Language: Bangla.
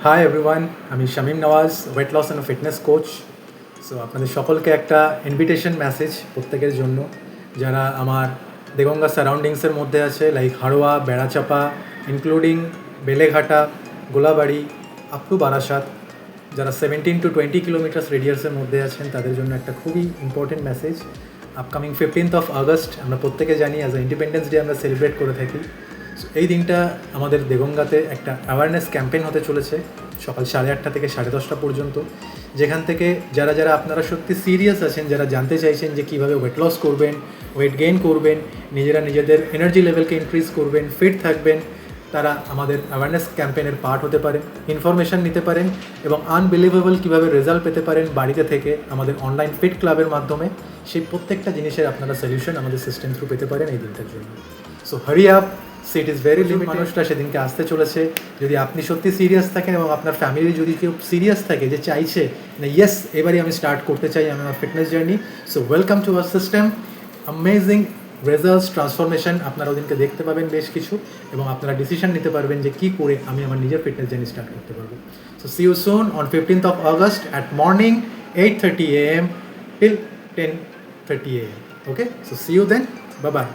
হাই এভরিওয়ান, আমি Shamim Nawaz, weight loss and fitness coach. So আপনাদের সকলকে একটা ইনভিটেশন মেসেজ প্রত্যেকের জন্য, যারা আমার দেগঙ্গা সারাউন্ডিংসের মধ্যে আছে, like Haroa, Berachampa, including Beleghata, Golabari, up to Barasat, যারা 17 to 20 কিলোমিটার্স রেডিয়াসের মধ্যে আছেন, তাদের জন্য একটা খুবই important message. Upcoming 15th August আমরা প্রত্যেকে জানি অ্যাজ আ ইন্ডিপেন্ডেন্স ডে আমরা সেলিব্রেট করে থাকি। সো এই দিনটা আমাদের দেগঙ্গাতে একটা অ্যাওয়ারনেস ক্যাম্পেইন হতে চলেছে সকাল 8:30 থেকে 10:30 পর্যন্ত, যেখান থেকে যারা যারা আপনারা সত্যি সিরিয়াস আছেন, যারা জানতে চাইছেন যে কীভাবে ওয়েট লস করবেন, ওয়েট গেইন করবেন, নিজেরা নিজেদের এনার্জি লেভেলকে ইনক্রিজ করবেন, ফিট থাকবেন, তারা আমাদের অ্যাওয়ারনেস ক্যাম্পেইনের পার্ট হতে পারেন, ইনফরমেশান নিতে পারেন এবং আনবিলিভেবল কীভাবে রেজাল্ট পেতে পারেন বাড়িতে থেকে আমাদের অনলাইন ফিট ক্লাবের মাধ্যমে, সেই প্রত্যেকটা জিনিসের আপনারা সলিউশন আমাদের সিস্টেম থ্রু পেতে পারেন এই দিনটার জন্য। So hurry up, seat is very limited. মানুষরা সেদিনকে আসতে চলেছে। যদি আপনি সত্যি সিরিয়াস থাকেন এবং আপনার ফ্যামিলি যদি কেউ সিরিয়াস থাকে, যে চাইছে না ইয়েস এবারই আমি স্টার্ট করতে চাই আমি আমার fitness journey, so welcome to our system. Amazing results, transformation আপনারা ওদিনকে দেখতে পাবেন বেশ কিছু, এবং আপনারা ডিসিশন নিতে পারবেন যে কী করে আমি আমার নিজের ফিটনেস জার্নি স্টার্ট করতে পারবো। So see you soon on 15th August at morning 8:30 AM till 10:30 AM. Okay, so see you then, bye by.